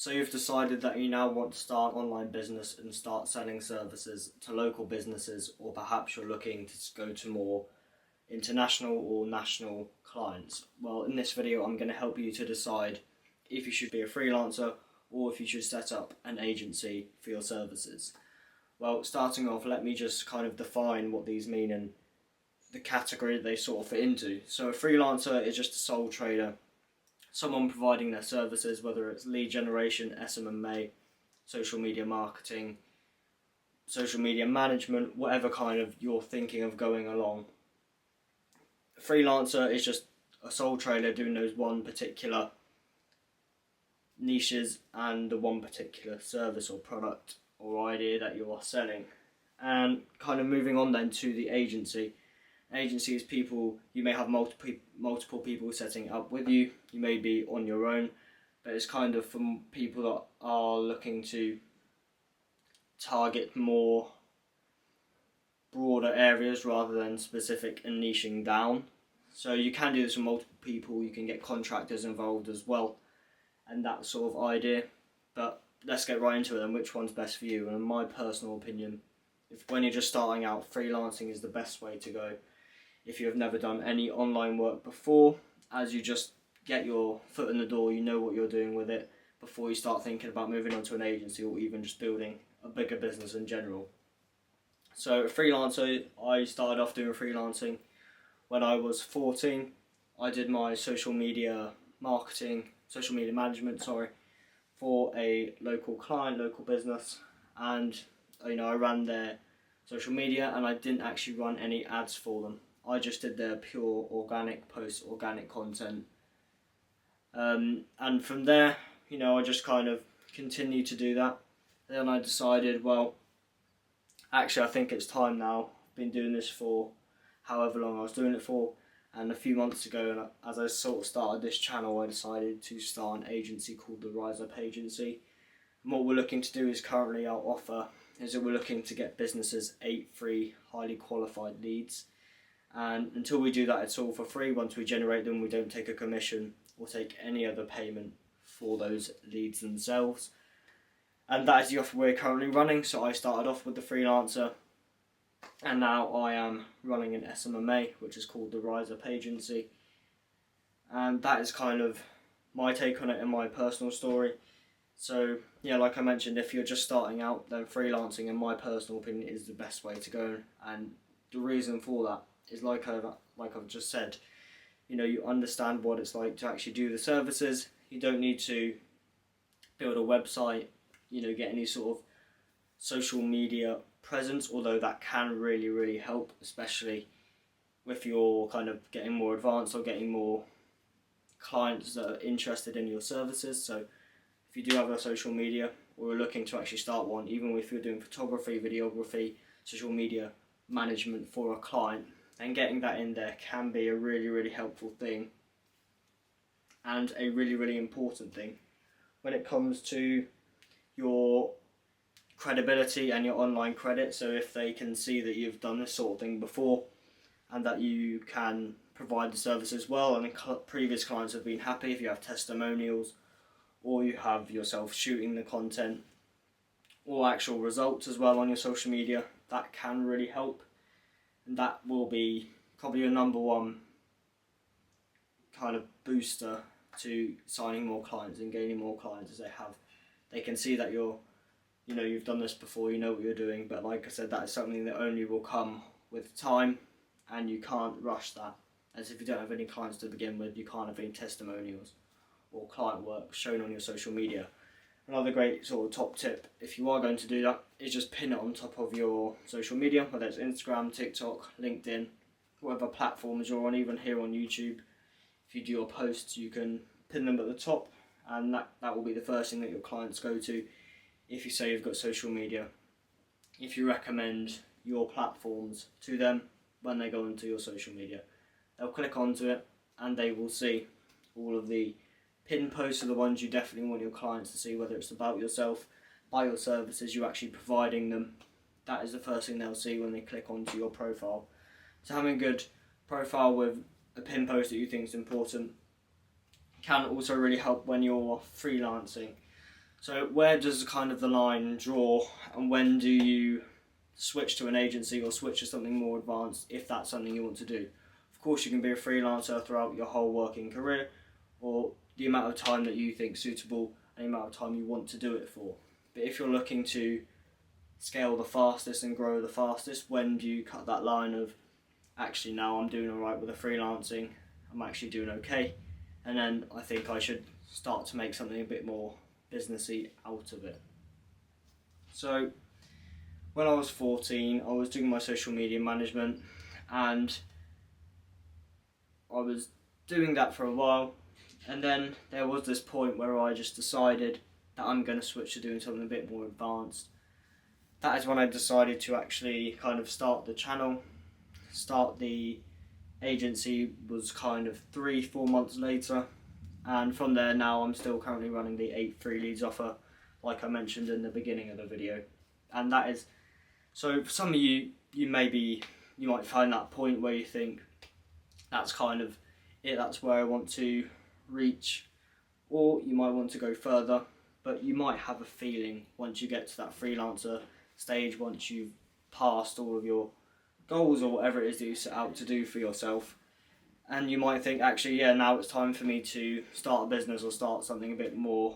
So you've decided that you now want to start an online business and start selling services to local businesses, or perhaps you're looking to go to more international or national clients. Well, in this video I'm going to help you to decide if you should be a freelancer or if you should set up an agency for your services. Well, starting off, let me just kind of define what these mean and the category they sort of fit into. So a freelancer is just a sole trader, someone providing their services, whether it's lead generation, SMMA, social media marketing, social media management, whatever kind of you're thinking of going along. A freelancer is just a sole trader doing those one particular niches and the one particular service or product or idea that you are selling. And kind of moving on then to the agency. Agency is people, you may have multiple people setting it up with you, you may be on your own, but it's kind of from people that are looking to target more broader areas rather than specific and niching down. So you can do this with multiple people, you can get contractors involved as well, and that sort of idea. But let's get right into it then, which one's best for you. And in my personal opinion, when you're just starting out, freelancing is the best way to go. If you have never done any online work before, as you just get your foot in the door, you know what you're doing with it before you start thinking about moving on to an agency or even just building a bigger business in general. So a freelancer, I started off doing freelancing when I was 14. I did my social media management, for a local client, local business, and I ran their social media and I didn't actually run any ads for them. I just did their pure organic posts, organic content. And from there, I just kind of continued to do that. Then I decided, well, actually I think it's time now. I've been doing this for however long I was doing it for. And a few months ago, as I sort of started this channel, I decided to start an agency called the Rise Up Agency. And what we're looking to do is currently our offer is that we're looking to get businesses 8 free, highly qualified leads. And until we do that, it's all for free. Once we generate them, we don't take a commission or take any other payment for those leads themselves. And that is the offer we're currently running. So I started off with the freelancer, and now I am running an SMMA, which is called the Rise Up Agency. And that is kind of my take on it and my personal story. So yeah, like I mentioned, if you're just starting out, then freelancing, in my personal opinion, is the best way to go. And the reason for that is like I've just said, you understand what it's like to actually do the services. You don't need to build a website, get any sort of social media presence, although that can really, really help, especially if you're kind of getting more advanced or getting more clients that are interested in your services. So if you do have a social media or are looking to actually start one, even if you're doing photography, videography, social media management for a client, and getting that in there can be a really, really helpful thing and a really, really important thing when it comes to your credibility and your online credit. So if they can see that you've done this sort of thing before and that you can provide the services well, and previous clients have been happy, if you have testimonials or you have yourself shooting the content or actual results as well on your social media, that can really help. And that will be probably your number one kind of booster to signing more clients and gaining more clients, as they can see that you've done this before, you know what you're doing. But like I said, that is something that only will come with time, and you can't rush that. As if you don't have any clients to begin with, you can't have any testimonials or client work shown on your social media. Another great sort of top tip, if you are going to do that, is just pin it on top of your social media, whether it's Instagram, TikTok, LinkedIn, whatever platforms you're on, even here on YouTube. If you do your posts, you can pin them at the top, and that will be the first thing that your clients go to. If you say you've got social media, if you recommend your platforms to them when they go into your social media, they'll click onto it and they will see all of the pin posts are the ones you definitely want your clients to see, whether it's about yourself, by your services, you actually providing them. That is the first thing they'll see when they click onto your profile. So having a good profile with a pin post that you think is important can also really help when you're freelancing. So where does kind of the line draw, and when do you switch to an agency or switch to something more advanced if that's something you want to do? Of course, you can be a freelancer throughout your whole working career, or the amount of time that you think suitable and the amount of time you want to do it for. But if you're looking to scale the fastest and grow the fastest, when do you cut that line of, actually now I'm doing alright with the freelancing, I'm actually doing okay, and then I think I should start to make something a bit more businessy out of it. So when I was 14, I was doing my social media management, and I was doing that for a while, and then there was this point where I just decided that I'm going to switch to doing something a bit more advanced. That is when I decided to actually kind of start the channel. Start the agency was kind of 3-4 months later, and from there now I'm still currently running the 8 free leads offer, like I mentioned in the beginning of the video. And that is, so for some of you, you might find that point where you think, that's kind of it, that's where I want to reach, or you might want to go further, but you might have a feeling once you get to that freelancer stage, once you've passed all of your goals or whatever it is that you set out to do for yourself, and you might think, actually, yeah, now it's time for me to start a business or start something a bit more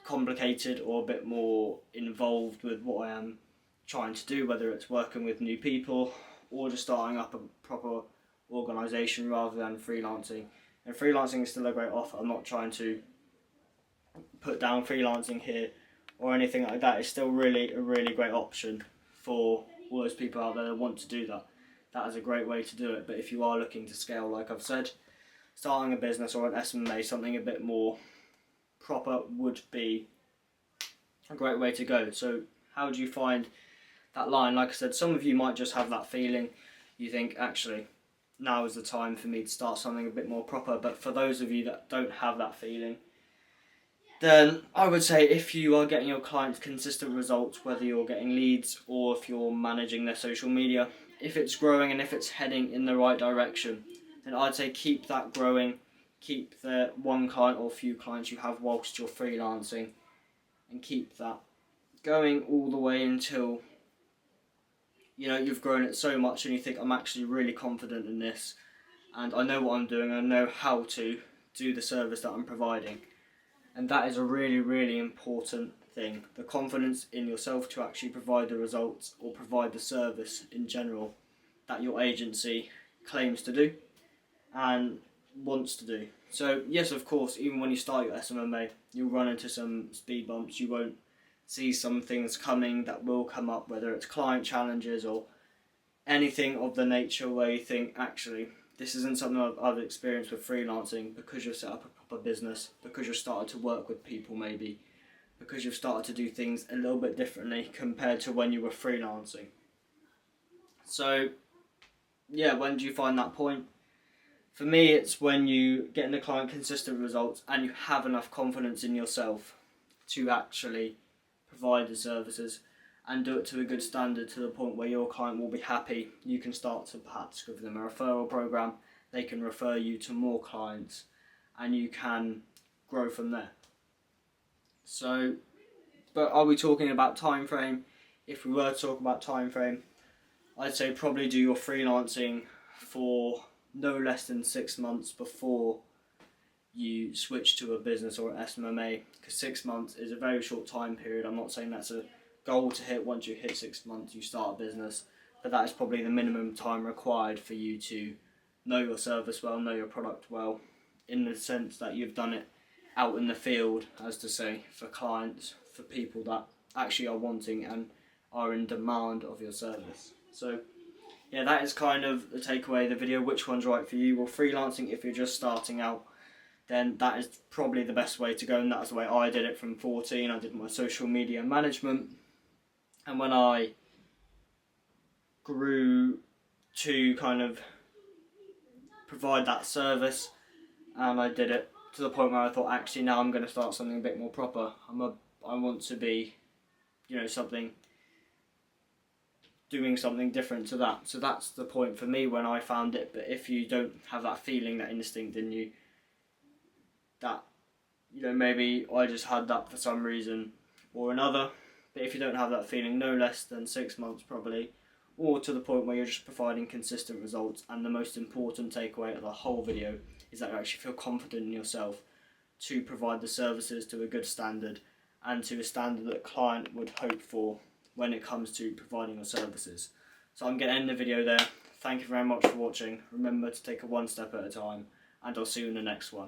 complicated or a bit more involved with what I am trying to do, whether it's working with new people or just starting up a proper organisation rather than freelancing. And freelancing is still a great offer. I'm not trying to put down freelancing here or anything like that. It's still really a really great option for all those people out there that want to do that. That is a great way to do it. But if you are looking to scale, like I've said, starting a business or an SMMA, something a bit more proper, would be a great way to go. So how do you find that line? Like I said, some of you might just have that feeling. You think, actually, now is the time for me to start something a bit more proper. But for those of you that don't have that feeling, then I would say, if you are getting your clients consistent results, whether you're getting leads or if you're managing their social media, if it's growing and if it's heading in the right direction, then I'd say keep that growing, keep the one client or few clients you have whilst you're freelancing, and keep that going all the way until you've grown it so much and you think, I'm actually really confident in this and I know what I'm doing, I know how to do the service that I'm providing. And that is a really, really important thing. The confidence in yourself to actually provide the results or provide the service in general that your agency claims to do and wants to do. So yes, of course, even when you start your SMMA, you'll run into some speed bumps. You won't see some things coming that will come up, whether it's client challenges or anything of the nature where you think, actually, this isn't something I've experienced with freelancing, because you've set up a proper business, because you've started to work with people maybe, because you've started to do things a little bit differently compared to when you were freelancing. So yeah, when do you find that point? For me, it's when you get in the client consistent results and you have enough confidence in yourself to actually provide the services and do it to a good standard, to the point where your client will be happy. You can start to perhaps give them a referral program, they can refer you to more clients, and you can grow from there. So, but are we talking about time frame? If we were to talk about time frame, I'd say probably do your freelancing for no less than 6 months before you switch to a business or an SMMA, because 6 months is a very short time period. I'm not saying that's a goal to hit. Once you hit 6 months you start a business, but that is probably the minimum time required for you to know your service well, know your product well, in the sense that you've done it out in the field, as to say, for clients, for people that actually are wanting and are in demand of your service. So yeah, that is kind of the takeaway of the video. Which one's right for you? Well, freelancing, if you're just starting out, then that is probably the best way to go, and that's the way I did it from 14. I did my social media management, and when I grew to kind of provide that service, and I did it to the point where I thought, actually, now I'm going to start something a bit more proper. I want to be, doing something different to that. So that's the point for me when I found it. But if you don't have that feeling, that instinct in you, that you know, maybe I just had that for some reason or another. But if you don't have that feeling, no less than 6 months probably, or to the point where you're just providing consistent results. And the most important takeaway of the whole video is that you actually feel confident in yourself to provide the services to a good standard and to a standard that a client would hope for when it comes to providing your services. So I'm going to end the video there. Thank you very much for watching. Remember to take it one step at a time, and I'll see you in the next one.